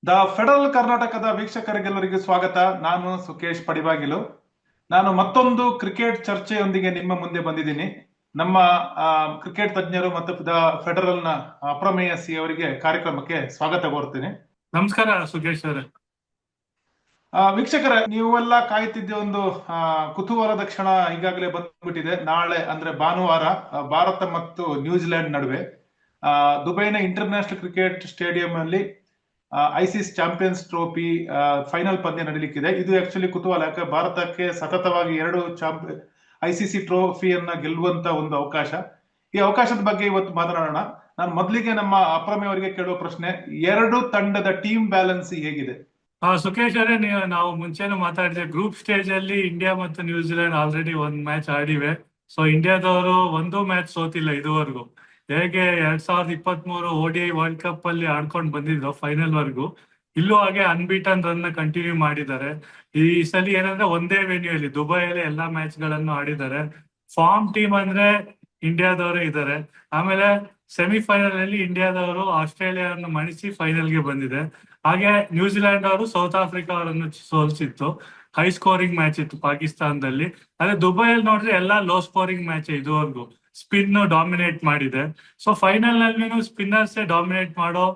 The federal ಕರ್ನಾಟಕದ ವೀಕ್ಷಕರಿಗೆಲ್ಲರಿಗೂ ಸ್ವಾಗತ. ನಾನು ಸುಕೇಶ್ ಪಡಿವಾಗಿಲು. ನಾನು ಮತ್ತೊಂದು ಕ್ರಿಕೆಟ್ ಚರ್ಚೆಯೊಂದಿಗೆ ನಿಮ್ಮ ಮುಂದೆ ಬಂದಿದ್ದೀನಿ. ನಮ್ಮ ಕ್ರಿಕೆಟ್ ತಜ್ಞರು ಮತ್ತು ದ ಫೆಡರಲ್ ನ ಅಪ್ರಮೇಯ ಸಿ ಅವರಿಗೆ ಕಾರ್ಯಕ್ರಮಕ್ಕೆ ಸ್ವಾಗತ ಕೋರ್ತೀನಿ. ನಮಸ್ಕಾರ ಸುಕೇಶ್ ಅವರೇ. ವೀಕ್ಷಕರೇ, ನೀವೆಲ್ಲ ಕಾಯ್ತಿದ್ದ ಒಂದು ಕುತೂಹಲದ ಕ್ಷಣ ಈಗಾಗಲೇ ಬಂದ್ಬಿಟ್ಟಿದೆ. ನಾಳೆ ಅಂದ್ರೆ ಭಾನುವಾರ ಭಾರತ ಮತ್ತು ನ್ಯೂಜಿಲೆಂಡ್ ನಡುವೆ ದುಬೈನ ಇಂಟರ್ನ್ಯಾಷನಲ್ ಕ್ರಿಕೆಟ್ ಸ್ಟೇಡಿಯಂ ಅಲ್ಲಿ ಐಸಿಸ್ ಚಾಂಪಿಯನ್ಸ್ ಟ್ರೋಫಿ ಫೈನಲ್ ಪಂದ್ಯ ನಡೀಲಿಕ್ಕಿದೆ. ಇದು ಆಕ್ಚುಲಿ ಕುತೂಹಲ, ಯಾಕೆ ಭಾರತಕ್ಕೆ ಸತತವಾಗಿ 2 ಐಸಿಸಿ ಟ್ರೋಫಿಯನ್ನ ಗೆಲ್ಲುವಂತ ಒಂದು ಅವಕಾಶ. ಈ ಅವಕಾಶದ ಬಗ್ಗೆ ಇವತ್ತು ಮಾತನಾಡೋಣ. ನಾನು ಮೊದಲಿಗೆ ನಮ್ಮ ಅಪ್ರಮೆ ಅವರಿಗೆ ಕೇಳುವ ಪ್ರಶ್ನೆ, ಎರಡು ತಂಡದ ಟೀಮ್ ಬ್ಯಾಲೆನ್ಸ್ ಹೇಗಿದೆ? ಸುಕೇಶ್ ಅವರೇ, ನಾವು ಮುಂಚೆನೂ ಮಾತಾಡಿದೆ. ಗ್ರೂಪ್ ಸ್ಟೇಜ್ ಅಲ್ಲಿ ಇಂಡಿಯಾ ಮತ್ತು ನ್ಯೂಜಿಲೆಂಡ್ ಆಲ್ರೆಡಿ ಒಂದ್ ಮ್ಯಾಚ್ ಆಡಿವೆ. ಸೊ ಇಂಡಿಯಾದವರು ಒಂದು ಮ್ಯಾಚ್ ಸೋತಿಲ್ಲ ಇದುವರೆಗೂ. ಹೇಗೆ 2023 ODI ವರ್ಲ್ಡ್ ಕಪ್ ಅಲ್ಲಿ ಆಡ್ಕೊಂಡು ಬಂದಿದ್ರು ಫೈನಲ್ ವರ್ಗೂ, ಇಲ್ಲೂ ಹಾಗೆ ಅನ್ಬೀಟನ್ ರನ್ ಕಂಟಿನ್ಯೂ ಮಾಡಿದ್ದಾರೆ. ಈ ಸಲ ಏನಂದ್ರೆ ಒಂದೇ ವೆನ್ಯೂ ಅಲ್ಲಿ ದುಬೈಯಲ್ಲಿ ಎಲ್ಲಾ ಮ್ಯಾಚ್ ಗಳನ್ನು ಆಡಿದ್ದಾರೆ. ಫಾರ್ಮ್ ಟೀಮ್ ಅಂದ್ರೆ ಇಂಡಿಯಾದವರು ಇದ್ದಾರೆ. ಆಮೇಲೆ ಸೆಮಿಫೈನಲ್ ಅಲ್ಲಿ ಇಂಡಿಯಾದವರು ಆಸ್ಟ್ರೇಲಿಯಾವನ್ನು ಮಣಿಸಿ ಫೈನಲ್ಗೆ ಬಂದಿದೆ. ಹಾಗೆ ನ್ಯೂಜಿಲೆಂಡ್ ಅವರು ಸೌತ್ ಆಫ್ರಿಕಾ ಅವರನ್ನು ಸೋಲಿಸಿತ್ತು. ಹೈ ಸ್ಕೋರಿಂಗ್ ಮ್ಯಾಚ್ ಇತ್ತು ಪಾಕಿಸ್ತಾನದಲ್ಲಿ. ಅದೇ ದುಬೈಯಲ್ಲಿ ನೋಡಿದ್ರೆ ಎಲ್ಲಾ ಲೋ ಸ್ಕೋರಿಂಗ್ ಮ್ಯಾಚ್ ಇದುವರೆಗೂ. ಸ್ಪಿನ್ ಡಾಮಿನೇಟ್ ಮಾಡಿದೆ. ಸೊ ಫೈನಲ್ ನಲ್ಲಿ ಸ್ಪಿನ್ನರ್ಸ್ ಡಾಮಿನೇಟ್ ಮಾಡೋ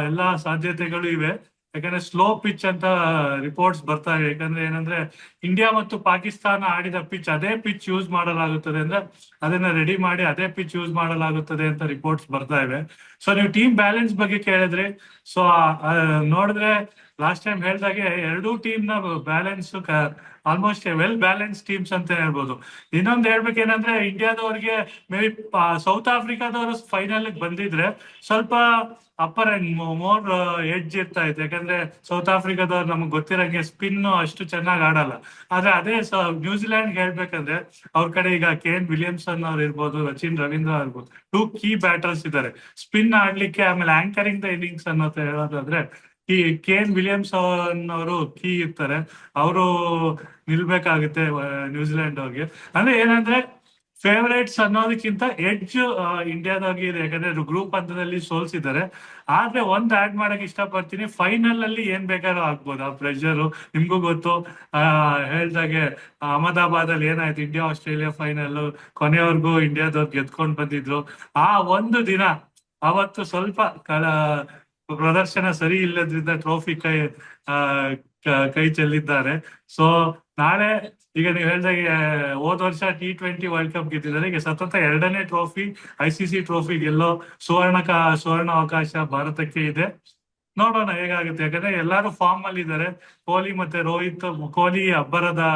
ಎಲ್ಲಾ ಸಾಧ್ಯತೆಗಳು ಇವೆ. ಯಾಕಂದ್ರೆ ಸ್ಲೋ ಪಿಚ್ ಅಂತ ರಿಪೋರ್ಟ್ಸ್ ಬರ್ತಾ ಇದೆ. ಯಾಕಂದ್ರೆ ಏನಂದ್ರೆ ಇಂಡಿಯಾ ಮತ್ತು ಪಾಕಿಸ್ತಾನ ಆಡಿದ ಪಿಚ್ ಅದೇ ಪಿಚ್ ಯೂಸ್ ಮಾಡಲಾಗುತ್ತದೆ, ಅಂದ್ರೆ ಅದನ್ನ ರೆಡಿ ಮಾಡಿ ಅದೇ ಪಿಚ್ ಯೂಸ್ ಮಾಡಲಾಗುತ್ತದೆ ಅಂತ ರಿಪೋರ್ಟ್ಸ್ ಬರ್ತಾ ಇವೆ. ಸೊ ನೀವು ಟೀಮ್ ಬ್ಯಾಲೆನ್ಸ್ ಬಗ್ಗೆ ಕೇಳಿದ್ರಿ. ಸೊ ನೋಡಿದ್ರೆ ಲಾಸ್ಟ್ ಟೈಮ್ ಹೇಳ್ದಾಗೆ ಎರಡೂ ಟೀಮ್ ನ balance almost well balance teams ಅಂತ ಹೇಳ್ಬೋದು. ಇನ್ನೊಂದು ಹೇಳ್ಬೇಕೇನಂದ್ರೆ ಇಂಡಿಯಾದವ್ರಿಗೆ ಮೇ ಬಿ ಸೌತ್ ಆಫ್ರಿಕಾದವರು ಫೈನಲ್ ಬಂದಿದ್ರೆ ಸ್ವಲ್ಪ ಅಪ್ಪರ್ ಅಂಡ್ ಮೋರ್ ಎಡ್ಜ್ ಇರ್ತಾ ಇತ್ತು. ಯಾಕಂದ್ರೆ ಸೌತ್ ಆಫ್ರಿಕಾದವ್ರು ನಮ್ಗೆ ಗೊತ್ತಿರಂಗೆ ಸ್ಪಿನ್ ಅಷ್ಟು ಚೆನ್ನಾಗಿ ಆಡಲ್ಲ. ಆದ್ರೆ ಅದೇ ನ್ಯೂಜಿಲೆಂಡ್ ಹೇಳ್ಬೇಕಂದ್ರೆ ಅವ್ರ ಕಡೆ ಈಗ KN ವಿಲಿಯಮ್ಸನ್ ಅವ್ರು ಇರ್ಬೋದು, ಸಚಿನ್ ರವೀಂದ್ರ ಇರ್ಬೋದು, 2 ಕೀ ಬ್ಯಾಟರ್ಸ್ ಇದ್ದಾರೆ ಸ್ಪಿನ್ ಆಡ್ಲಿಕ್ಕೆ. ಆಮೇಲೆ ಆಂಕರಿಂಗ್ ದ ಇನ್ನಿಂಗ್ಸ್ ಅನ್ನೋದು ಹೇಳೋದಾದ್ರೆ ಈ KN ವಿಲಿಯಮ್ಸನ್ ಅವರು ಕೀ ಇರ್ತಾರೆ. ಅವರು ನಿಲ್ಬೇಕಾಗುತ್ತೆ ನ್ಯೂಜಿಲೆಂಡ್ ಅವ್ರಿಗೆ. ಅಂದ್ರೆ ಏನಂದ್ರೆ ಫೇವರೇಟ್ಸ್ ಅನ್ನೋದಕ್ಕಿಂತ ಎಡ್ಜ್ ಇಂಡಿಯಾದವ್ರಿಗೆ ಇದೆ. ಯಾಕಂದ್ರೆ ಗ್ರೂಪ್ ಹಂತದಲ್ಲಿ ಸೋಲ್ಸಿದ್ದಾರೆ. ಆದ್ರೆ ಒಂದ್ ಆಡ್ ಮಾಡಕ್ ಇಷ್ಟಪಡ್ತೀನಿ, ಫೈನಲ್ ಅಲ್ಲಿ ಏನ್ ಬೇಕಾದ್ರೂ ಆಗ್ಬೋದು ಆ ಪ್ರೆಷರು. ನಿಮ್ಗೂ ಗೊತ್ತು, ಹೇಳ್ದಾಗೆ ಅಹಮದಾಬಾದ್ ಅಲ್ಲಿ ಏನಾಯ್ತು, ಇಂಡಿಯಾ ಆಸ್ಟ್ರೇಲಿಯಾ ಫೈನಲ್ ಕೊನೆಯವರೆಗೂ ಇಂಡಿಯಾದವ್ರು ಗೆದ್ಕೊಂಡ್ ಬಂದಿದ್ರು. ಆ ಒಂದು ದಿನ ಅವತ್ತು ಸ್ವಲ್ಪ ಪ್ರದರ್ಶನ ಸರಿ ಇಲ್ಲದ್ರಿಂದ ಟ್ರೋಫಿ ಕೈ ಚೆಲ್ಲಿದ್ದಾರೆ. ಸೊ ನಾಳೆ ಈಗ ನೀವು ಹೇಳ್ದಾಗೆ ಹೋದ ವರ್ಷ T20 ವರ್ಲ್ಡ್ ಕಪ್ ಗೆದ್ದಿದ್ದಾರೆ. ಈಗ ಸತತ 2ನೇ ಟ್ರೋಫಿ ICC ಟ್ರೋಫಿ ಗೆಲ್ಲೋ ಸುವರ್ಣ ಅವಕಾಶ ಭಾರತಕ್ಕೆ ಇದೆ. ನೋಡೋಣ ಹೇಗಾಗುತ್ತೆ. ಯಾಕಂದ್ರೆ ಎಲ್ಲಾರು ಫಾರ್ಮ್ ಅಲ್ಲಿ ಇದ್ದಾರೆ. ಕೊಹ್ಲಿ ಮತ್ತೆ ರೋಹಿತ್, ಕೊಹ್ಲಿ ಅಬ್ಬರದ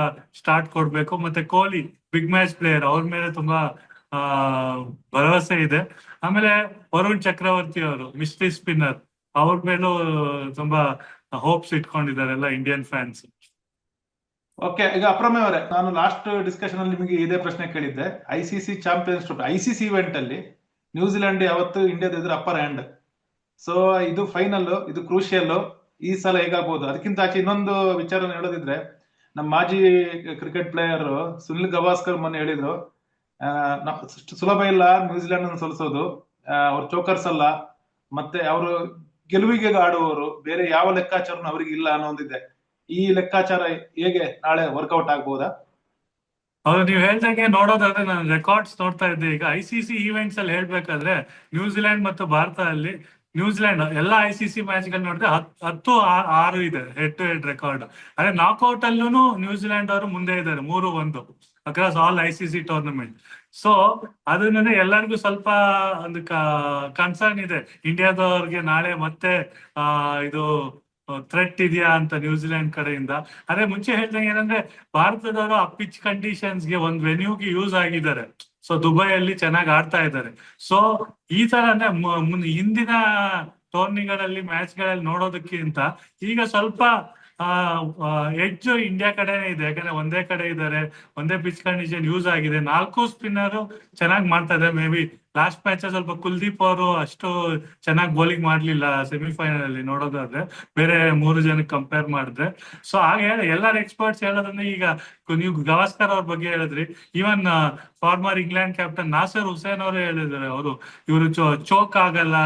ಸ್ಟಾರ್ಟ್ ಕೊಡ್ಬೇಕು. ಮತ್ತೆ ಕೊಹ್ಲಿ ಬಿಗ್ ಮ್ಯಾಚ್ ಪ್ಲೇಯರ್, ಅವ್ರ ಮೇಲೆ ತುಂಬಾ ಭರವಸೆ ಇದೆ. ಆಮೇಲೆ ವರುಣ್ ಚಕ್ರವರ್ತಿ ಅವರು ಮಿಸ್ಟ್ರಿ ಸ್ಪಿನ್ನರ್, ಅವ್ರ ಮೇಲೂ ತುಂಬಾ ಹೋಪ್ಸ್ ಇಟ್ಕೊಂಡಿದ್ದಾರೆ ಎಲ್ಲ ಇಂಡಿಯನ್ ಫ್ಯಾನ್ಸ್. ಓಕೆ, ಈಗ ಅಪ್ರಮೇಯ ಅವರೇ, ನಾನು ಲಾಸ್ಟ್ ಡಿಸ್ಕಷನ್ ಅಲ್ಲಿ ನಿಮಗೆ ಇದೇ ಪ್ರಶ್ನೆ ಕೇಳಿದ್ದೆ. ICC champions trophy ICC event ಅಲ್ಲಿ ನ್ಯೂಜಿಲೆಂಡ್ ಯಾವತ್ತು ಇಂಡಿಯಾದ ಎದುರು ಅಪ್ಪರ್ ಹ್ಯಾಂಡ್. ಸೊ ಇದು ಫೈನಲ್, ಇದು ಕ್ರೂಷಿಯಲ್. ಈ ಸಲ ಹೇಗಾಗ್ಬೋದು? ಅದಕ್ಕಿಂತ ಆಚೆ ಇನ್ನೊಂದು ವಿಚಾರ ಹೇಳೋದಿದ್ರೆ, ನಮ್ಮ ಮಾಜಿ ಕ್ರಿಕೆಟ್ ಪ್ಲೇಯರ್ ಸುನಿಲ್ ಗವಾಸ್ಕರ್ ಮೊನ್ನೆ ಹೇಳಿದ್ರು, ಸುಲಭ ಇಲ್ಲ ನ್ಯೂಜಿಲೆಂಡ್ ಅನ್ನು ಸೋಲಿಸೋದು, ಅವ್ರು ಚೋಕರ್ಸ್ ಅಲ್ಲ, ಮತ್ತೆ ಅವರು ಗೆಲುವಿಗೆ ಆಡುವವರು, ಬೇರೆ ಯಾವ ಲೆಕ್ಕಾಚಾರನು ಅವರಿಗೆ ಇಲ್ಲ ಅನ್ನೋದಿದೆ. ಈ ಲೆಕ್ಕಾಚಾರ ಹೇಗೆ ನಾಳೆ ವರ್ಕೌಟ್ ಆಗ್ಬೋದಾ? ಹೌದು, ನೀವು ಹೇಳ್ದಂಗೆ ನೋಡೋದಾದ್ರೆ ನಾನು ರೆಕಾರ್ಡ್ಸ್ ನೋಡ್ತಾ ಇದ್ದೆ. ಈಗ ICC ಈವೆಂಟ್ಸ್ ಅಲ್ಲಿ ಹೇಳ್ಬೇಕಾದ್ರೆ ನ್ಯೂಜಿಲೆಂಡ್ ಮತ್ತು ಭಾರತ ಅಲ್ಲಿ ನ್ಯೂಜಿಲೆಂಡ್ ಎಲ್ಲ ICC ಮ್ಯಾಚ್ ಗಳು ನೋಡಿದ್ರೆ 10-6 ಇದೆ ಹೆಡ್ ಟು ಹೆಡ್ ರೆಕಾರ್ಡ್. ಅದೇ ನಾಕ್ಔಟ್ ಅಲ್ಲೂ ನ್ಯೂಜಿಲೆಂಡ್ ಅವರು ಮುಂದೆ ಇದ್ದಾರೆ 3-1 across all ICC tournament. So ಅದನ್ನ ಎಲ್ಲರಿಗೂ ಸ್ವಲ್ಪ ಒಂದು ಕನ್ಸರ್ನ್ ಇದೆ, ಇಂಡಿಯಾದವ್ರಿಗೆ ನಾಳೆ ಮತ್ತೆ ಇದು ಥ್ರೆಟ್ ಇದೆಯಾ ಅಂತ ನ್ಯೂಜಿಲೆಂಡ್ ಕಡೆಯಿಂದ. ಅದೇ ಮುಂಚೆ ಹೇಳ್ದಂಗೆ ಏನಂದ್ರೆ ಭಾರತದವರು ಆ ಪಿಚ್ ಕಂಡೀಷನ್ಸ್ಗೆ ಒಂದು ವೆನ್ಯೂಗೆ ಯೂಸ್ ಆಗಿದ್ದಾರೆ. ಸೊ ದುಬೈಯಲ್ಲಿ ಚೆನ್ನಾಗಿ ಆಡ್ತಾ ಇದ್ದಾರೆ. ಸೊ ಈ ತರ ಅಂದ್ರೆ ಹಿಂದಿನ ಟೂರ್ನಿಗಳಲ್ಲಿ ಮ್ಯಾಚ್ಗಳಲ್ಲಿ ನೋಡೋದಕ್ಕಿಂತ ಈಗ ಸ್ವಲ್ಪ ಎಡ್ಜ್ ಇಂಡಿಯಾ ಕಡೆನೇ ಇದೆ. ಯಾಕಂದ್ರೆ ಒಂದೇ ಕಡೆ ಇದ್ದಾರೆ, ಒಂದೇ ಪಿಚ್ ಕಂಡೀಷನ್ ಯೂಸ್ ಆಗಿದೆ. 4 ಸ್ಪಿನ್ನರ್ ಚೆನ್ನಾಗಿ ಮಾಡ್ತಾ ಇದ್ದಾರೆ. ಮೇ ಬಿ ಲಾಸ್ಟ್ ಮ್ಯಾಚ್ ಸ್ವಲ್ಪ ಕುಲ್ದೀಪ್ ಅವರು ಅಷ್ಟು ಚೆನ್ನಾಗಿ ಬೌಲಿಂಗ್ ಮಾಡ್ಲಿಲ್ಲ ಸೆಮಿಫೈನಲ್ ಅಲ್ಲಿ ನೋಡೋದಾದ್ರೆ, ಬೇರೆ 3 ಜನಕ್ಕೆ ಕಂಪೇರ್ ಮಾಡಿದ್ರೆ. ಸೊ ಹಾಗೆ ಎಲ್ಲರ ಎಕ್ಸ್ಪರ್ಟ್ಸ್ ಹೇಳೋದಂದ್ರೆ, ಈಗ ನೀವು ಗವಾಸ್ಕರ್ ಅವ್ರ ಬಗ್ಗೆ ಹೇಳಿದ್ರಿ, even farmer England captain Nasser Hussain ಅವರು ಹೇಳಿದ್ದಾರೆ, ಅವರು ಇವರು ಚೋಕ್ ಆಗಲ್ಲ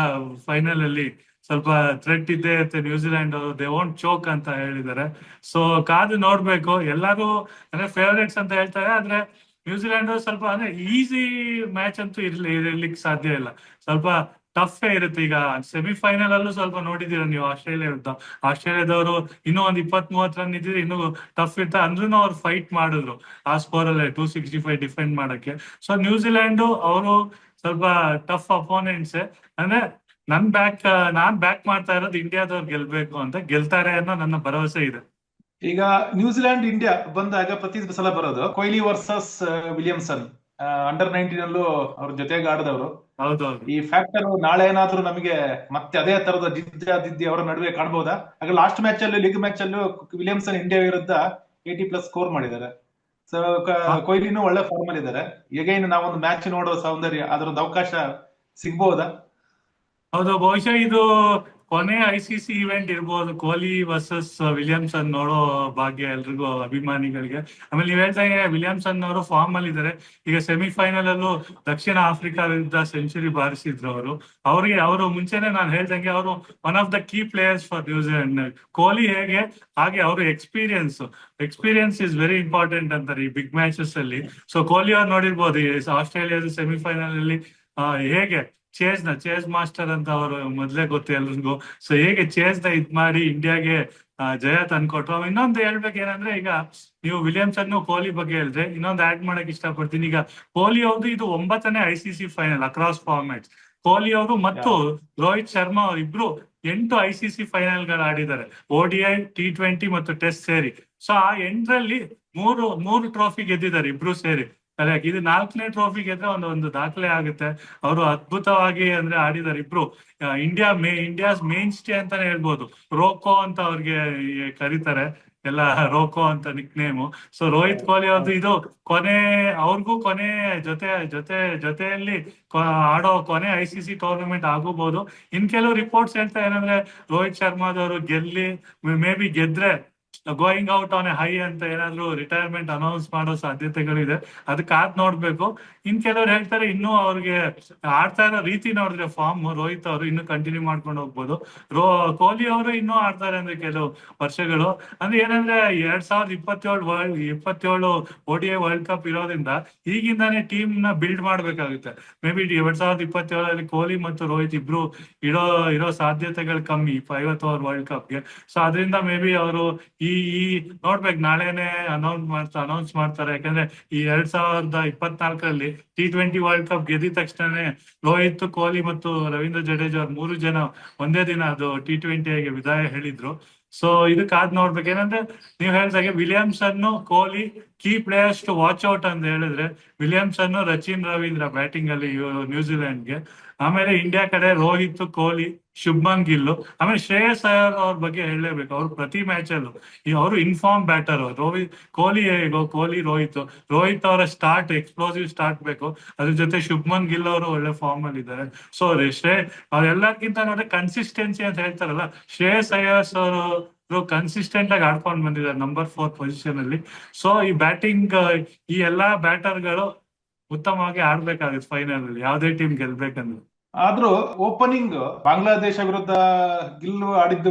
ಫೈನಲ್ ಅಲ್ಲಿ ಸ್ವಲ್ಪ ಥ್ರೆಟ್ ಇದ್ದೇ ಇರುತ್ತೆ. ನ್ಯೂಜಿಲೆಂಡ್ ಅವರು ದೇ ವೋಂಟ್ ಚೋಕ್ ಅಂತ ಹೇಳಿದ್ದಾರೆ. ಸೊ ಕಾದು ನೋಡ್ಬೇಕು. ಎಲ್ಲರೂ ಅಂದ್ರೆ ಫೇವರೇಟ್ಸ್ ಅಂತ ಹೇಳ್ತಾರೆ, ಆದ್ರೆ ನ್ಯೂಜಿಲೆಂಡ್ ಸ್ವಲ್ಪ ಅಂದ್ರೆ ಈಸಿ ಮ್ಯಾಚ್ ಅಂತೂ ಇರ್ಲಿಕ್ಕೆ ಸಾಧ್ಯ ಇಲ್ಲ. ಸ್ವಲ್ಪ ಟಫ್ ಇರುತ್ತೆ. ಈಗ ಸೆಮಿಫೈನಲ್ ಅಲ್ಲೂ ಸ್ವಲ್ಪ ನೋಡಿದೀರ ನೀವು ಆಸ್ಟ್ರೇಲಿಯಾ ವಿರುದ್ಧ. ಆಸ್ಟ್ರೇಲಿಯಾದವರು ಇನ್ನೂ ಒಂದ್ 20-30 ರನ್ ಇದ್ರೆ ಇನ್ನೂ ಟಫ್ ಇರ್ತಾ ಅಂದ್ರೂ ಅವ್ರು ಫೈಟ್ ಮಾಡಿದ್ರು ಆ ಸ್ಕೋರ್ ಅಲ್ಲೇ 265 ಡಿಫೆಂಡ್ ಮಾಡಕ್ಕೆ. ಸೊ ನ್ಯೂಜಿಲೆಂಡ್ ಅವರು ಸ್ವಲ್ಪ ಟಫ್ ಅಪೋನೆಂಟ್ಸ್. ಅಂದ್ರೆ ನಾನ್ ಬ್ಯಾಕ್ ಮಾಡ್ತಾ ಇರೋದು ಇಂಡಿಯಾದವ್ರು ಗೆಲ್ಬೇಕು ಅಂತ. ಗೆಲ್ತಾರೆ ಅನ್ನೋ ನನ್ನ ಭರವಸೆ ಇದೆ. ಈಗ ನ್ಯೂಜಿಲೆಂಡ್ ಇಂಡಿಯಾ ಬಂದಾಗ ಪ್ರತಿ ಸಲ ಬರೋದು ಕೊಹ್ಲಿ ವರ್ಸಸ್ ವಿಲಿಯಮ್ಸನ್. ಅಂಡರ್ 19 ಅಲ್ಲೂ ಅವ್ರ ಜೊತೆಗೆ ಆಡದವರು. ಹೌದೌದು. ಈ ಫ್ಯಾಕ್ಟರ್ ನಾಳೆ ಏನಾದ್ರೂ ನಮಗೆ ಮತ್ತೆ ಅದೇ ತರದ ಜಿದ್ದಿ ಅವರ ನಡುವೆ ಕಾಣಬಹುದಾ? ಆಗ ಲಾಸ್ಟ್ ಮ್ಯಾಚ್ ಅಲ್ಲೂ ಲೀಗ್ ಮ್ಯಾಚ್ ಅಲ್ಲೂ ವಿಲಿಯಮ್ಸನ್ ಇಂಡಿಯಾ ವಿರುದ್ಧ 80+ ಸ್ಕೋರ್ ಮಾಡಿದ್ದಾರೆ. ಸೊ ಕೊಹ್ಲಿನೂ ಒಳ್ಳೆ ಫಾರ್ಮ್ ಅಲ್ಲಿ ಇದ್ದಾರೆ. ಎಗೈನ್ ನಾವೊಂದು ಮ್ಯಾಚ್ ನೋಡೋ ಸೌಂದರ್ಯ ಅದರದ್ದು ಅವಕಾಶ ಸಿಗ್ಬಹುದಾ? ಹೌದು, ಬಹುಶಃ ಇದು ಕೊನೆ ICC ಇವೆಂಟ್ ಇರ್ಬೋದು. ಕೊಹ್ಲಿ ವರ್ಸಸ್ ವಿಲಿಯಮ್ಸನ್ ನೋಡೋ ಭಾಗ್ಯ ಎಲ್ರಿಗೂ, ಅಭಿಮಾನಿಗಳಿಗೆ. ಆಮೇಲೆ ನೀವ್ ಹೇಳ್ದಂಗೆ ವಿಲಿಯಮ್ಸನ್ ಅವರು ಫಾರ್ಮ್ ಅಲ್ಲಿ ಇದ್ದಾರೆ. ಈಗ ಸೆಮಿಫೈನಲ್ ಅಲ್ಲೂ ದಕ್ಷಿಣ ಆಫ್ರಿಕಾ ವಿರುದ್ಧ ಸೆಂಚುರಿ ಬಾರಿಸಿದ್ರು ಅವರು ಮುಂಚೆನೆ ನಾನು ಹೇಳ್ದಂಗೆ ಅವರು one of the key players for New Zealand. Kohli ಹೇಗೆ ಹಾಗೆ ಅವರು ಎಕ್ಸ್ಪೀರಿಯನ್ಸ್ ಇಸ್ ವೆರಿ ಇಂಪಾರ್ಟೆಂಟ್ ಅಂತಾರೆ ಈ ಬಿಗ್ ಮ್ಯಾಚಸ್ ಅಲ್ಲಿ. ಸೊ ಕೊಹ್ಲಿ ಅವ್ರು ನೋಡಿರ್ಬೋದು ಆಸ್ಟ್ರೇಲಿಯಾದ ಸೆಮಿಫೈನಲ್ ಅಲ್ಲಿ ಹೇಗೆ ಚೇಸ್ ಮಾಸ್ಟರ್ ಅಂತ ಅವರು ಮೊದ್ಲೇ ಗೊತ್ತು ಎಲ್ರಿಗೂ. ಸೊ ಹೇಗೆ ಚೇಸ್ ಇದ್ ಮಾಡಿ ಇಂಡಿಯಾಗೆ ಜಯ ತಂದ್ಕೊಟ್ರು. ಇನ್ನೊಂದು ಹೇಳ್ಬೇಕು ಏನಂದ್ರೆ, ಈಗ ನೀವು ವಿಲಿಯಮ್ಸನ್ ಕೊಹ್ಲಿ ಬಗ್ಗೆ ಹೇಳಿದ್ರೆ ಇನ್ನೊಂದು ಆಡ್ ಮಾಡಕ್ ಇಷ್ಟಪಡ್ತೀನಿ. ಈಗ ಕೊಹ್ಲಿ ಅವ್ರದ್ದು ಇದು 9ನೇ ICC final across formats. Kohli ಅವರು ಮತ್ತು ರೋಹಿತ್ ಶರ್ಮಾ ಅವರು ಇಬ್ರು 8 ICC ಫೈನಲ್ ಗಳು ಆಡಿದ್ದಾರೆ, ODI, T20 ಮತ್ತು ಟೆಸ್ಟ್ ಸೇರಿ. ಸೊ ಆ 8ರಲ್ಲಿ ಮೂರು ಟ್ರೋಫಿ ಗೆದ್ದಿದ್ದಾರೆ ಇಬ್ರು ಸೇರಿ. ಕರೆಕ್ಟ್. ಇದು 4ನೇ ಟ್ರೋಫಿ ಗೆದ್ರೆ ಒಂದು ದಾಖಲೆ ಆಗುತ್ತೆ. ಅವರು ಅದ್ಭುತವಾಗಿ ಅಂದ್ರೆ ಆಡಿದ್ದಾರೆ ಇಬ್ರು. ಇಂಡಿಯಾಸ್ ಮೇನ್ ಸ್ಟೇ ಅಂತಾನೆ ಹೇಳ್ಬೋದು. ರೋಕೋ ಅಂತ ಅವ್ರಿಗೆ ಕರೀತಾರೆ ಎಲ್ಲ, ರೋಕೋ ಅಂತ nickname. So Rohit Kohli ಅವ್ರದ್ದು ಇದು ಅವ್ರಿಗೂ ಕೊನೆ ಜೊತೆಯಲ್ಲಿ ಆಡೋ ಕೊನೆ ICC ಟೂರ್ನಮೆಂಟ್ ಆಗಬಹುದು. ಇನ್ ಕೆಲವು ರಿಪೋರ್ಟ್ಸ್ ಹೇಳ್ತಾ ಏನಂದ್ರೆ ರೋಹಿತ್ ಶರ್ಮಾದವರು ಮೇ ಬಿ ಗೆದ್ರೆ going out on a high ಅಂತ ಏನಾದ್ರು ರಿಟೈರ್ಮೆಂಟ್ ಅನೌನ್ಸ್ ಮಾಡೋ ಸಾಧ್ಯತೆಗಳಿದೆ. ಅದಕ್ಕೆ ನೋಡ್ಬೇಕು. ಇನ್ ಕೆಲವ್ರು ಹೇಳ್ತಾರೆ ಇನ್ನೂ ಅವ್ರಿಗೆ ಆಡ್ತಾ ಇರೋ ರೀತಿ ನೋಡಿದ್ರೆ ಫಾರ್ಮ್ ರೋಹಿತ್ ಅವರು ಇನ್ನೂ ಕಂಟಿನ್ಯೂ ಮಾಡ್ಕೊಂಡು ಹೋಗ್ಬೋದು. ಕೊಹ್ಲಿ ಅವರು ಇನ್ನೂ ಆಡ್ತಾರೆ ಅಂದ್ರೆ ಕೆಲವು ವರ್ಷಗಳು. ಅಂದ್ರೆ ಏನಂದ್ರೆ 2027 ODI ವರ್ಲ್ಡ್ ಕಪ್ ಇರೋದ್ರಿಂದ ಈಗಿಂದಾನೇ ಟೀಮ್ ನ ಬಿಲ್ಡ್ ಮಾಡ್ಬೇಕಾಗುತ್ತೆ. ಮೇ ಬಿ 2027 ಕೊಹ್ಲಿ ಮತ್ತು ರೋಹಿತ್ ಇಬ್ರು ಇರೋ ಸಾಧ್ಯತೆಗಳು ಕಮ್ಮಿ 50 ಓವರ್ ವರ್ಲ್ಡ್ ಕಪ್ಗೆ. ಸೊ ಅದರಿಂದ ಮೇ ಬಿ ಅವರು ಈ ನೋಡ್ಬೇಕು, ನಾಳೆನೆ ಅನೌನ್ಸ್ ಮಾಡ್ತಾರೆ. ಯಾಕಂದ್ರೆ ಈ 2024ರಲ್ಲಿ T20 ವರ್ಲ್ಡ್ ಕಪ್ ಗೆದ್ದಿದ ತಕ್ಷಣನೇ ರೋಹಿತ್, ಕೊಹ್ಲಿ ಮತ್ತು ರವೀಂದ್ರ ಜಡೇಜಾ ಅವ್ರು 3 ಜನ ಒಂದೇ ದಿನ ಅದು T20ಗೆ ವಿದಾಯ ಹೇಳಿದ್ರು. ಸೊ ಇದಕ್ಕಾದ್ ನೋಡ್ಬೇಕು. ಏನಂದ್ರೆ ನೀವ್ ಹೇಳ್ದಾಗೆ Williamson, Kohli key players to watch out ಅಂತ ಹೇಳಿದ್ರೆ ವಿಲಿಯಮ್ಸನ್, ರಚಿನ್ ರವೀಂದ್ರ ಬ್ಯಾಟಿಂಗ್ ಅಲ್ಲಿ ನ್ಯೂಜಿಲೆಂಡ್ಗೆ. ಆಮೇಲೆ ಇಂಡಿಯಾ ಕಡೆ ರೋಹಿತ್, ಕೊಹ್ಲಿ, ಶುಭ್ಮನ್ ಗಿಲ್. ಆಮೇಲೆ ಶ್ರೇಯಸ್ ಅಯ್ಯರ್ ಅವ್ರ ಬಗ್ಗೆ ಹೇಳಲೇಬೇಕು. ಅವ್ರು ಪ್ರತಿ ಮ್ಯಾಚ್ ಅಲ್ಲೂ ಅವರು ಇನ್ಫಾರ್ಮ್ ಬ್ಯಾಟರ್. ಕೊಹ್ಲಿ ರೋಹಿತ್ ಅವರ ಎಕ್ಸ್ಪ್ಲೋಸಿವ್ ಸ್ಟಾರ್ಟ್ ಬೇಕು. ಅದ್ರ ಜೊತೆ ಶುಭ್ಮನ್ ಗಿಲ್ ಅವರು ಒಳ್ಳೆ ಫಾರ್ಮ್ ಅಲ್ಲಿ ಇದ್ದಾರೆ. ಸೊ ಅವ್ರೆಲ್ಲಕ್ಕಿಂತ ನೋಡ್ರೆ ಕನ್ಸಿಸ್ಟೆನ್ಸಿ ಅಂತ ಹೇಳ್ತಾರಲ್ಲ, ಶ್ರೇಯಸ್ ಅಯ್ಯರ್ಸ್ ಅವರು ಕನ್ಸಿಸ್ಟೆಂಟ್ ಆಗಿ ಆಡ್ಕೊಂಡು ಬಂದಿದ್ದಾರೆ ನಂಬರ್ 4 ಪೊಸಿಷನ್ ಅಲ್ಲಿ. ಸೊ ಈ ಬ್ಯಾಟಿಂಗ್ ಈ ಎಲ್ಲಾ ಬ್ಯಾಟರ್ಗಳು ಉತ್ತಮವಾಗಿ ಆಡ್ಬೇಕಾಗುತ್ತೆ ಫೈನಲ್ ಅಲ್ಲಿ ಯಾವ್ದೇ ಟೀಮ್ ಗೆಲ್ಬೇಕಂದ್ರೆ. ಆದ್ರೂ ಓಪನಿಂಗ್ ಬಾಂಗ್ಲಾದೇಶ ವಿರುದ್ಧ ಗಿಲ್ಲು ಆಡಿದ್ದು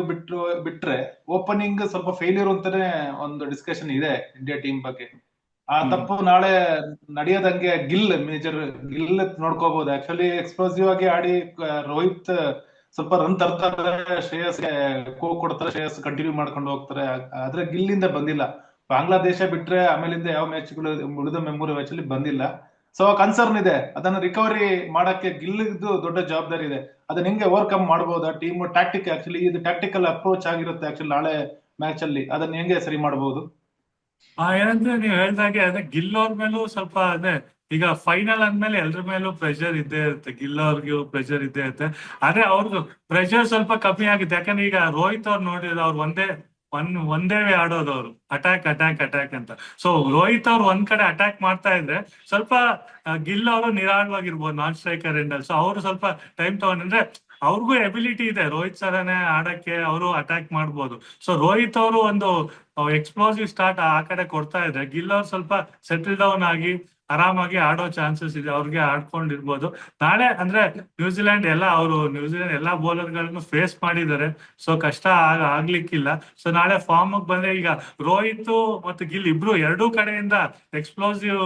ಬಿಟ್ರೆ ಓಪನಿಂಗ್ ಸ್ವಲ್ಪ ಫೇಲ್ಯೂರ್ ಅಂತಾನೆ ಒಂದು ಡಿಸ್ಕಷನ್ ಇದೆ ಇಂಡಿಯಾ ಟೀಮ್ ಬಗ್ಗೆ. ಆ ತಪ್ಪು ನಾಳೆ ನಡೆಯದಂಗೆ ಮೇಜರ್ ಗಿಲ್ ನೋಡ್ಕೋಬಹುದು. ಆಕ್ಚುಲಿ ಎಕ್ಸ್ಪ್ಲೋಸಿವ್ ಆಗಿ ಆಡಿ ರೋಹಿತ್ ಸ್ವಲ್ಪ ರನ್ ತರ್ತಾರೆ, ಶ್ರೇಯಸ್ ಕೊಡ್ತಾರೆ, ಶ್ರೇಯಸ್ ಕಂಟಿನ್ಯೂ ಮಾಡ್ಕೊಂಡು ಹೋಗ್ತಾರೆ. ಆದ್ರೆ ಗಿಲ್ಲಿಂದ ಬಂದಿಲ್ಲ. ಬಾಂಗ್ಲಾದೇಶ ಬಿಟ್ರೆ ಆಮೇಲಿಂದ ಯಾವ ಮ್ಯಾಚ್ಗಳು ಉಳಿದ 3 ಮ್ಯಾಚ್ ಅಲ್ಲಿ ಬಂದಿಲ್ಲ. ಸೊ ಕನ್ಸರ್ನ್ ಇದೆ. ಅದನ್ನ ರಿಕವರಿ ಮಾಡಕ್ಕೆ ಗಿಲ್ಲಿದ್ದು ದೊಡ್ಡ ಜವಾಬ್ದಾರಿ ಇದೆ. ಅದನ್ನ ಹೆಂಗೆ ಓವರ್ಕಮ್ ಮಾಡಬಹುದಾ ಟೀಮ್? ಇದು ಟ್ಯಾಕ್ಟಿಕಲ್ ಅಪ್ರೋಚ್ ಆಗಿರುತ್ತೆ ಆಕ್ಚುಲಿ ನಾಳೆ ಮ್ಯಾಚ್ ಅಲ್ಲಿ. ಅದನ್ನ ಹೆಂಗೆ ಸರಿ ಮಾಡಬಹುದು? ಏನಂದ್ರೆ ನೀವು ಹೇಳ್ದಾಗೆ ಅದೇ ಗಿಲ್ ಅವ್ರ ಮೇಲೂ ಸ್ವಲ್ಪ ಅದೇ, ಈಗ ಫೈನಲ್ ಅಂದ್ಮೇಲೆ ಎಲ್ರ ಮೇಲೂ ಪ್ರೆಷರ್ ಇದ್ದೇ ಇರುತ್ತೆ. ಗಿಲ್ ಅವ್ರಿಗೂ ಪ್ರೆಷರ್ ಇದ್ದೇ ಇರುತ್ತೆ. ಆದ್ರೆ ಅವ್ರದ್ದು ಪ್ರೆಷರ್ ಸ್ವಲ್ಪ ಕಮ್ಮಿ ಆಗುತ್ತೆ. ಯಾಕಂದ್ರೆ ಈಗ ರೋಹಿತ್ ಅವ್ರು ನೋಡಿದ್ರೆ ಅವ್ರು ಒಂದೇ ವೇ ಆಡೋದವ್ರು, ಅಟ್ಯಾಕ್ ಅಂತ. ಸೊ ರೋಹಿತ್ ಅವ್ರು ಒಂದ್ ಕಡೆ ಅಟ್ಯಾಕ್ ಮಾಡ್ತಾ ಇದ್ರೆ ಸ್ವಲ್ಪ ಗಿಲ್ ಅವರು ನಿರಾಳವಾಗಿರ್ಬೋದು ನಾನ್ ಸ್ಟ್ರೈಕರ್ ಎಂಡಲ್ಲಿ. ಸೊ ಅವರು ಸ್ವಲ್ಪ ಟೈಮ್ ತಗೊಂಡ್ರೆ ಅವ್ರಿಗೂ ಎಬಿಲಿಟಿ ಇದೆ ರೋಹಿತ್ ಸರನೇ ಆಡಕ್ಕೆ, ಅವರು ಅಟ್ಯಾಕ್ ಮಾಡ್ಬೋದು. ಸೊ ರೋಹಿತ್ ಅವರು ಒಂದು ಎಕ್ಸ್ಪ್ಲೋಸಿವ್ ಸ್ಟಾರ್ಟ್ ಆ ಕಡೆ ಕೊಡ್ತಾ ಇದ್ರೆ ಗಿಲ್ ಅವ್ರು ಸ್ವಲ್ಪ ಸೆಟಲ್ ಡೌನ್ ಆಗಿ ಆರಾಮಾಗಿ ಆಡೋ ಚಾನ್ಸಸ್ ಇದೆ, ಅವ್ರಿಗೆ ಆಡ್ಕೊಂಡಿರ್ಬೋದು. ನಾಳೆ ಅಂದ್ರೆ ನ್ಯೂಜಿಲೆಂಡ್ ಎಲ್ಲಾ ಬೌಲರ್ಗಳನ್ನು ಫೇಸ್ ಮಾಡಿದ್ದಾರೆ. ಸೊ ಕಷ್ಟ ಆಗ್ಲಿಕ್ಕಿಲ್ಲ. ಸೊ ನಾಳೆ ಫಾರ್ಮ್ ಬಂದ್ರೆ ಈಗ ರೋಹಿತ್ ಮತ್ತು ಗಿಲ್ ಇಬ್ರು ಎರಡೂ ಕಡೆಯಿಂದ ಎಕ್ಸ್ಪ್ಲೋಸಿವ್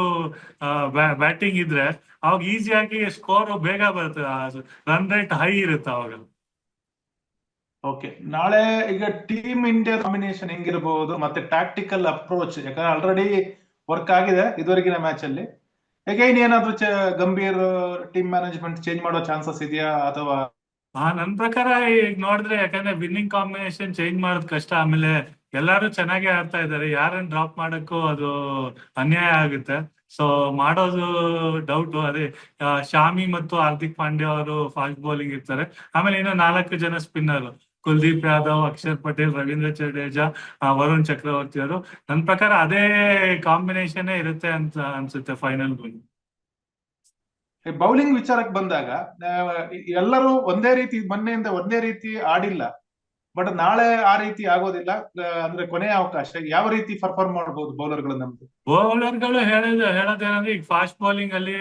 ಬ್ಯಾಟಿಂಗ್ ಇದ್ರೆ ಅವಾಗ ಈಸಿಯಾಗಿ ಸ್ಕೋರ್ ಬೇಗ ಬರುತ್ತೆ, ರನ್ ರೇಟ್ ಹೈ ಇರುತ್ತೆ ಅವಾಗ. ಓಕೆ, ನಾಳೆ ಈಗ ಟೀಮ್ ಇಂಡಿಯಾ ಕಾಂಬಿನೇಷನ್ ಹೆಂಗಿರಬಹುದು ಮತ್ತೆ ಟ್ಯಾಕ್ಟಿಕಲ್ ಅಪ್ರೋಚ್, ಯಾಕಂದ್ರೆ ಆಲ್ರೆಡಿ ವರ್ಕ್ ಆಗಿದೆ ಇದುವರೆಗಿನ ಮ್ಯಾಚ್ ಅಲ್ಲಿ. ಅಗೈನ್ ಏನಾದ್ರು ಗಂಭೀರ್ ಟೀಮ್ ಮ್ಯಾನೇಜ್ಮೆಂಟ್ ಚೇಂಜ್ ಮಾಡೋ ಚಾನ್ಸಸ್ ಇದೆಯಾ ಅಥವಾ? ನನ್ ಪ್ರಕಾರ ಈಗ ನೋಡಿದ್ರೆ, ಯಾಕಂದ್ರೆ ವಿನ್ನಿಂಗ್ ಕಾಂಬಿನೇಷನ್ ಚೇಂಜ್ ಮಾಡೋದು ಕಷ್ಟ. ಆಮೇಲೆ ಎಲ್ಲಾರು ಚೆನ್ನಾಗೇ ಆಡ್ತಾ ಇದ್ದಾರೆ, ಯಾರನ್ನ ಡ್ರಾಪ್ ಮಾಡಕ್ಕೂ ಅದು ಅನ್ಯಾಯ ಆಗುತ್ತೆ. ಸೊ ಮಾಡೋದು ಡೌಟ್. ಅದೇ ಶಾಮಿ ಮತ್ತು ಹಾರ್ದಿಕ್ ಪಾಂಡ್ಯ ಅವರು ಫಾಸ್ಟ್ ಬೌಲಿಂಗ್ ಇರ್ತಾರೆ. ಆಮೇಲೆ ಇನ್ನು 4 ಜನ ಸ್ಪಿನ್ನರ್, ಕುಲ್ದೀಪ್ ಯಾದವ್, ಅಕ್ಷರ್ ಪಟೇಲ್, ರವೀಂದ್ರ ಜಡೇಜಾ, ವರುಣ್ ಚಕ್ರವರ್ತಿ ಅವರು. ನನ್ನ ಪ್ರಕಾರ ಅದೇ ಕಾಂಬಿನೇಷನ್ ಇರುತ್ತೆ ಅಂತ ಅನ್ಸುತ್ತೆ ಫೈನಲ್. ಬೌಲಿಂಗ್ ವಿಚಾರಕ್ಕೆ ಬಂದಾಗ ಎಲ್ಲರೂ ಒಂದೇ ರೀತಿ ಮೊನ್ನೆಯಿಂದ ಒಂದೇ ರೀತಿ ಆಡಿಲ್ಲ, ಬಟ್ ನಾಳೆ ಆ ರೀತಿ ಆಗೋದಿಲ್ಲ. ಅಂದ್ರೆ ಕೊನೆಯ ಅವಕಾಶ ಯಾವ ರೀತಿ ಪರ್ಫಾರ್ಮ್ ಮಾಡಬಹುದು ಬೌಲರ್ಗಳು ನಮ್ದು? ಬೌಲರ್ಗಳು ಹೇಳೋದೇನಂದ್ರೆ, ಈಗ ಫಾಸ್ಟ್ ಬೌಲಿಂಗ್ ಅಲ್ಲಿ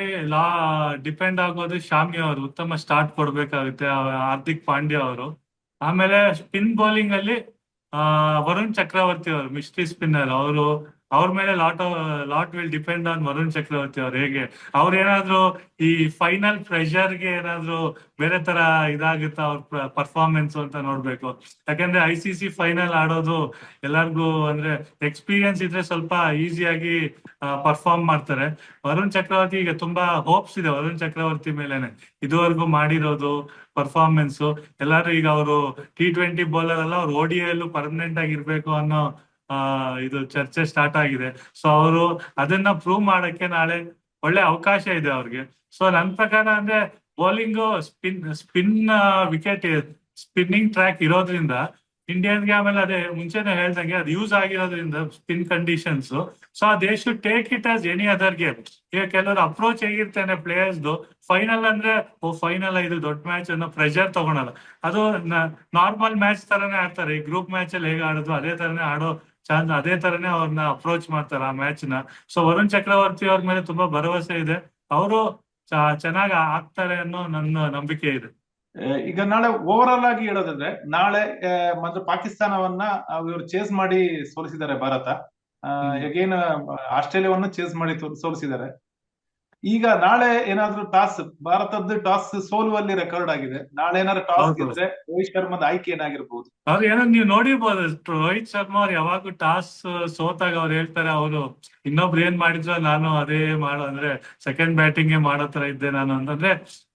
ಡಿಪೆಂಡ್ ಆಗೋದು ಶಾಮಿ ಅವರು ಉತ್ತಮ ಸ್ಟಾರ್ಟ್ ಕೊಡ್ಬೇಕಾಗುತ್ತೆ, ಹಾರ್ದಿಕ್ ಪಾಂಡ್ಯ ಅವರು. ಆಮೇಲೆ ಸ್ಪಿನ್ ಬೌಲಿಂಗ್ ಅಲ್ಲಿ ವರುಣ್ ಚಕ್ರವರ್ತಿ ಅವರು ಮಿಸ್ಟ್ರಿ ಸ್ಪಿನ್ನರ್ ಅವರು. ಅವ್ರ ಮೇಲೆ lot will depend on Varun Chakravarthy ಅವ್ರು. ಹೇಗೆ ಅವ್ರೇನಾದ್ರು ಈ ಫೈನಲ್ ಪ್ರೆಷರ್ಗೆ ಏನಾದ್ರು ಬೇರೆ ತರ ಇದಾಗುತ್ತಾ ಅವ್ರ ಪರ್ಫಾರ್ಮೆನ್ಸ್ ಅಂತ ನೋಡ್ಬೇಕು. ಯಾಕಂದ್ರೆ ICC ಫೈನಲ್ ಆಡೋದು ಎಲ್ಲರಿಗೂ ಅಂದ್ರೆ ಎಕ್ಸ್ಪೀರಿಯನ್ಸ್ ಇದ್ರೆ ಸ್ವಲ್ಪ ಈಸಿಯಾಗಿ ಪರ್ಫಾರ್ಮ್ ಮಾಡ್ತಾರೆ. ವರುಣ್ ಚಕ್ರವರ್ತಿ ಈಗ ತುಂಬಾ ಹೋಪ್ಸ್ ಇದೆ ವರುಣ್ ಚಕ್ರವರ್ತಿ ಮೇಲೆನೆ, ಇದುವರೆಗೂ ಮಾಡಿರೋದು ಪರ್ಫಾರ್ಮೆನ್ಸ್. ಎಲ್ಲಾರು ಈಗ ಅವರು T20 ಬೌಲರ್ ಅಲ್ಲ, ಅವ್ರು ODI ಪರ್ಮನೆಂಟ್ ಆಗಿ ಇರ್ಬೇಕು ಅನ್ನೋ ಇದು ಚರ್ಚೆ ಸ್ಟಾರ್ಟ್ ಆಗಿದೆ. ಸೊ ಅವರು ಅದನ್ನ ಪ್ರೂವ್ ಮಾಡಕ್ಕೆ ನಾಳೆ ಒಳ್ಳೆ ಅವಕಾಶ ಇದೆ ಅವ್ರಿಗೆ. ಸೊ ನನ್ನ ಪ್ರಕಾರ ಅಂದ್ರೆ bowling spin wicket spinning track ಇರೋದ್ರಿಂದ ಇಂಡಿಯನ್ಗೆ, ಆಮೇಲೆ ಅದೇ ಮುಂಚೆನೆ ಹೇಳ್ದಂಗೆ ಅದು ಯೂಸ್ ಆಗಿರೋದ್ರಿಂದ spin conditions. So they should take it as any other game. ಈಗ ಕೆಲವರು ಅಪ್ರೋಚ್ ಹೇಗಿರ್ತೇನೆ ಪ್ಲೇಯರ್ಸ್ದು, ಫೈನಲ್ ಅಂದ್ರೆ ಫೈನಲ್ ಇದು ದೊಡ್ಡ ಮ್ಯಾಚ್ ಅನ್ನೋ ಪ್ರೆಷರ್ ತಗೊಳಲ್ಲ. ಅದು ನಾರ್ಮಲ್ ಮ್ಯಾಚ್ ತರನೇ ಆಡ್ತಾರೆ. ಈ ಗ್ರೂಪ್ ಮ್ಯಾಚ್ ಅಲ್ಲಿ ಹೇಗೆ ಆಡೋದು ಅದೇ ತರನೇ ಆಡೋ ಚಾನ್ಸ್, ಅದೇ ತರನೇ ಅವ್ರನ್ನ ಅಪ್ರೋಚ್ ಮಾಡ್ತಾರೆ ಆ ಮ್ಯಾಚ್ ನ. ಸೊ ವರುಣ್ ಚಕ್ರವರ್ತಿ ಅವ್ರ ಮೇಲೆ ತುಂಬಾ ಭರವಸೆ ಇದೆ, ಅವರು ಚೆನ್ನಾಗಿ ಆಗ್ತಾರೆ ಅನ್ನೋ ನನ್ನ ನಂಬಿಕೆ ಇದೆ. ಈಗ ನಾಳೆ ಓವರ್ ಆಲ್ ಆಗಿ ಹೇಳೋದಾದ್ರೆ, ನಾಳೆ ಮೊದಲು ಪಾಕಿಸ್ತಾನವನ್ನ ಇವರು ಚೇಸ್ ಮಾಡಿ ಸೋಲಿಸಿದ್ದಾರೆ ಭಾರತ. ಅಗೇನ್ ಆಸ್ಟ್ರೇಲಿಯಾವನ್ನು ಚೇಸ್ ಮಾಡಿ ಸೋಲಿಸಿದ್ದಾರೆ. ಈಗ ನಾಳೆ ಏನಾದ್ರೂ ಭಾರತದ್ದು ಟಾಸ್ ಸೋಲುವಲ್ಲಿ ರೆಕಾರ್ಡ್ ಆಗಿದೆ. ನಾಳೆ ಏನಾದ್ರು ಟಾಸ್ ಗೆದ್ರೆ ರೋಹಿತ್ ಶರ್ಮಾದ ಆಯ್ಕೆ ಏನಾಗಿರ್ಬೋದು? ಅವ್ರು ಏನೋ ನೀವು ನೋಡಿರ್ಬೋದು, ರೋಹಿತ್ ಶರ್ಮಾ ಅವ್ರು ಯಾವಾಗೂ ಟಾಸ್ ಸೋತಾಗ ಅವ್ರು ಹೇಳ್ತಾರೆ, ಅವರು ಇನ್ನೊಬ್ರು ಏನ್ ಮಾಡಿದ್ರು ನಾನು ಅದೇ ಅಂದ್ರೆ ಸೆಕೆಂಡ್ ಬ್ಯಾಟಿಂಗ್ ಮಾಡೋ ತರ ಇದ್ದೆ ನಾನು ಅಂತಂದ್ರೆ.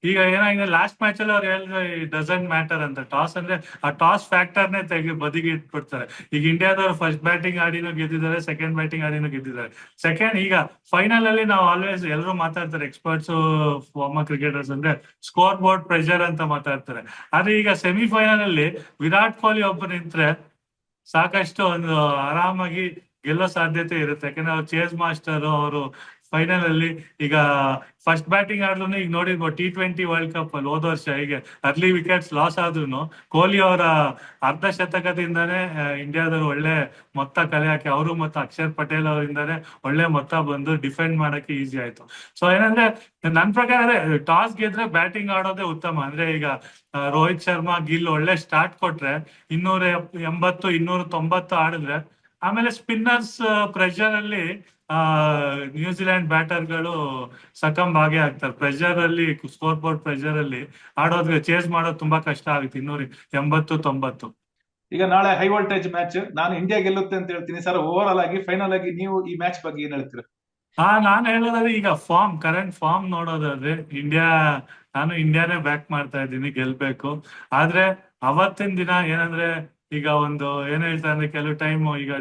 ಈಗ ಏನಾಗಿದೆ ಲಾಸ್ಟ್ ಮ್ಯಾಚ್ ಅಲ್ಲಿ ಅವ್ರು ಹೇಳಿದ್ರೆ ಡಸಂಟ್ ಮ್ಯಾಟರ್ ಅಂತ. ಟಾಸ್ ಅಂದ್ರೆ ಆ ಟಾಸ್ ಫ್ಯಾಕ್ಟರ್ನೇ ಬದಿಗೆ ಇಟ್ಬಿಡ್ತಾರೆ. ಈಗ ಇಂಡಿಯಾದವ್ರು ಫಸ್ಟ್ ಬ್ಯಾಟಿಂಗ್ ಆಡಿನೂ ಗೆದ್ದಿದ್ದಾರೆ, ಸೆಕೆಂಡ್ ಬ್ಯಾಟಿಂಗ್ ಆಡಿನೂ ಗೆದ್ದಿದ್ದಾರೆ. ಈಗ ಫೈನಲ್ ಅಲ್ಲಿ ನಾವು ಆಲ್ವೇಸ್ ಎಲ್ಲರೂ ಮಾತಾಡ್ತಾರೆ, ಎಕ್ಸ್ಪರ್ಟ್ಸ್ ಫಾರ್ಮರ್ ಕ್ರಿಕೆಟರ್ಸ್ ಅಂದ್ರೆ ಸ್ಕೋರ್ ಬೋರ್ಡ್ ಪ್ರೆಷರ್ ಅಂತ ಮಾತಾಡ್ತಾರೆ. ಆದ್ರೆ ಈಗ ಸೆಮಿಫೈನಲ್ ಅಲ್ಲಿ ವಿರಾಟ್ ಕೊಹ್ಲಿ ಒಬ್ಬರು ನಿಂತ್ರೆ ಸಾಕಷ್ಟು ಒಂದು ಆರಾಮಾಗಿ ಗೆಲ್ಲೋ ಸಾಧ್ಯತೆ ಇರುತ್ತೆ. ಯಾಕಂದ್ರೆ ಅವ್ರು ಚೇಸ್ ಮಾಸ್ಟರ್ ಅವರು. ಫೈನಲ್ ಅಲ್ಲಿ ಈಗ ಫಸ್ಟ್ ಬ್ಯಾಟಿಂಗ್ ಆಡ್ಲು ಈಗ ನೋಡಿರ್ಬೋದು T20 ವರ್ಲ್ಡ್ ಕಪ್ ಅಲ್ಲಿ ಹೋದ ವರ್ಷ ಹೀಗೆ ಅರ್ಲಿ ವಿಕೆಟ್ಸ್ ಲಾಸ್ ಆದ್ರೂ ಕೊಹ್ಲಿ ಅವರ ಅರ್ಧ ಶತಕದಿಂದಾನೇ ಇಂಡಿಯಾದವ್ರು ಒಳ್ಳೆ ಮೊತ್ತ ಕಲೆ ಹಾಕಿ, ಅವರು ಮತ್ತು ಅಕ್ಷರ್ ಪಟೇಲ್ ಅವರಿಂದಾನೇ ಒಳ್ಳೆ ಮೊತ್ತ ಬಂದು ಡಿಫೆಂಡ್ ಮಾಡಕ್ಕೆ ಈಸಿ ಆಯ್ತು. ಸೊ ಏನಂದ್ರೆ ನನ್ ಪ್ರಕಾರ ಟಾಸ್ ಗೆದ್ರೆ ಬ್ಯಾಟಿಂಗ್ ಆಡೋದೇ ಉತ್ತಮ. ಅಂದ್ರೆ ಈಗ ರೋಹಿತ್ ಶರ್ಮಾ, ಗಿಲ್ ಒಳ್ಳೆ ಸ್ಟಾರ್ಟ್ ಕೊಟ್ರೆ 280, 290 ಆಡಿದ್ರೆ, ಆಮೇಲೆ ಸ್ಪಿನ್ನರ್ಸ್ ಪ್ರೆಷರ್ ಅಲ್ಲಿ ನ್ಯೂಜಿಲೆಂಡ್ ಬ್ಯಾಟರ್ಗಳು ಸಕಂಬ್ ಆಗೇ ಆಗ್ತಾರೆ. ಪ್ರೆಷರ್ ಅಲ್ಲಿ, ಸ್ಕೋರ್ ಬೋರ್ಡ್ ಪ್ರೆಷರ್ ಅಲ್ಲಿ ಆಡೋದ್ರೆ ಚೇಸ್ ಮಾಡೋದು ತುಂಬಾ ಕಷ್ಟ ಆಗುತ್ತೆ 280, 90. ಈಗ ನಾಳೆ ಹೈ ವೋಲ್ಟೇಜ್ ಮ್ಯಾಚ್, ನಾನು ಇಂಡಿಯಾ ಗೆಲ್ಲುತ್ತೆ ಅಂತ ಹೇಳ್ತೀನಿ ಸರ್. ಓವರ್ ಆಲ್ ಆಗಿ ಫೈನಲ್ ಆಗಿ ನೀವು ಈ ಮ್ಯಾಚ್ ಬಗ್ಗೆ ಏನ್ ಹೇಳ್ತೀರಾ? ನಾನು ಹೇಳೋದಾದ್ರೆ ಈಗ ಕರೆಂಟ್ ಫಾರ್ಮ್ ನೋಡೋದಾದ್ರೆ ನಾನು ಇಂಡಿಯಾನೇ ಬ್ಯಾಕ್ ಮಾಡ್ತಾ ಇದ್ದೀನಿ ಗೆಲ್ಬೇಕು. ಆದ್ರೆ ಅವತ್ತಿನ ದಿನ ಏನಂದ್ರೆ, ಈಗ ಒಂದು ಏನ್ ಹೇಳ್ತಾರೆ ಅಂದ್ರೆ ಕೆಲವು ಟೈಮ್ ಈಗ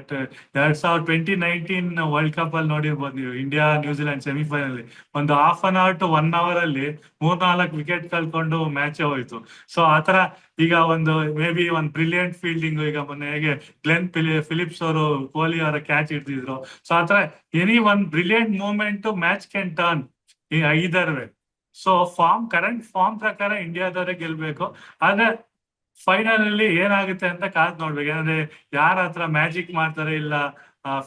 2019 ವರ್ಲ್ಡ್ ಕಪ್ ಅಲ್ಲಿ ನೋಡಿರ್ಬೋದು ನೀವು, ಇಂಡಿಯಾ ನ್ಯೂಜಿಲೆಂಡ್ ಸೆಮಿಫೈನಲ್ ಒಂದು half an hour to 1 hour ಅಲ್ಲಿ 3-4 ವಿಕೆಟ್ ಕಳ್ಕೊಂಡು ಮ್ಯಾಚ್ ಹೋಯ್ತು. ಸೊ ಆತರ ಈಗ ಮೇ ಬಿ ಒಂದು ಬ್ರಿಲಿಯಂಟ್ ಫೀಲ್ಡಿಂಗ್, ಈಗ ಮೊನ್ನೆ ಹೇಗೆ ಗ್ಲೆನ್ ಫಿಲಿಪ್ಸ್ ಅವರು ಕೊಹ್ಲಿ ಅವರ ಕ್ಯಾಚ್ ಹಿಡ್ದಿದ್ರು. ಸೊ ಆತರ any one brilliant movement match can turn either way. So current form ಪ್ರಕಾರ ಇಂಡಿಯಾದವರೇ ಗೆಲ್ಬೇಕು. ಆದ್ರೆ ಫೈನಲ್ ಅಲ್ಲಿ ಏನಾಗುತ್ತೆ ಅಂತ ಕಾದ್ ನೋಡ್ಬೇಕು. ಯಾಕಂದ್ರೆ ಯಾರ ಹತ್ರ ಮ್ಯಾಜಿಕ್ ಮಾಡ್ತಾರೆ ಇಲ್ಲ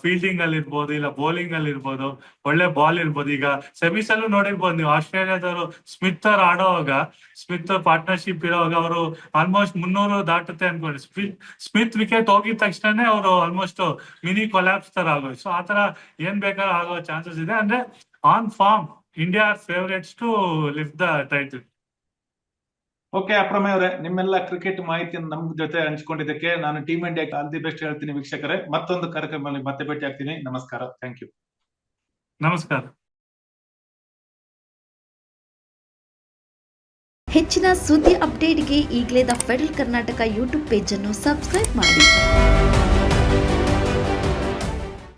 ಫೀಲ್ಡಿಂಗ್ ಅಲ್ಲಿ ಇರ್ಬೋದು, ಇಲ್ಲ ಬೌಲಿಂಗ್ ಅಲ್ಲಿ ಇರ್ಬೋದು, ಒಳ್ಳೆ ಬಾಲ್ ಇರ್ಬೋದು. ಈಗ ಸೆಮೀಸ್ ಅಲ್ಲೂ ನೋಡಿರ್ಬೋದು ನೀವು, ಆಸ್ಟ್ರೇಲಿಯಾದವರು ಸ್ಮಿತ್ ಅವ್ರು ಆಡೋವಾಗ, ಸ್ಮಿತ್ ಪಾರ್ಟ್ನರ್ಶಿಪ್ ಇರೋವಾಗ ಅವರು ಆಲ್ಮೋಸ್ಟ್ 300 ದಾಟುತ್ತೆ ಅನ್ಕೊಂಡು ಸ್ಮಿತ್ ವಿಕೆಟ್ ಹೋಗಿದ ತಕ್ಷಣ ಅವರು ಆಲ್ಮೋಸ್ಟ್ ಮಿನಿ ಕೊಲ್ಯಾಪ್ಸ್ ತರ ಆಗೋಯ್ತು. ಸೊ ಆತರ ಏನ್ ಬೇಕಾದ್ರೂ ಆಗೋ ಚಾನ್ಸಸ್ ಇದೆ. ಅಂದ್ರೆ on form India favourites to lift the title. Okay ಅಪ್ರಮೇ ಅವರೇ, ನಿಮ್ಮೆಲ್ಲ ಕ್ರಿಕೆಟ್ ಮಾಹಿತಿಯನ್ನು ನಮ್ ಜೊತೆ ಹಂಚ್ಕೊಂಡಿದ್ದಕ್ಕೆ ನಾನು team India all the best ಹೇಳ್ತೀನಿ. ವೀಕ್ಷಕರೇ, ಮತ್ತೊಂದು ಕಾರ್ಯಕ್ರಮದಲ್ಲಿ ಮತ್ತೆ ಭೇಟಿ ಆಗ್ತೀನಿ. ನಮಸ್ಕಾರ. Thank you. ನಮಸ್ಕಾರ. ಹೆಚ್ಚಿನ ಸುದ್ದಿ ಅಪ್ಡೇಟ್ಗೆ ಈಗಲೇ the Federal Karnataka YouTube page ಅನ್ನು ಸಬ್ಸ್ಕ್ರೈಬ್ ಮಾಡಿ.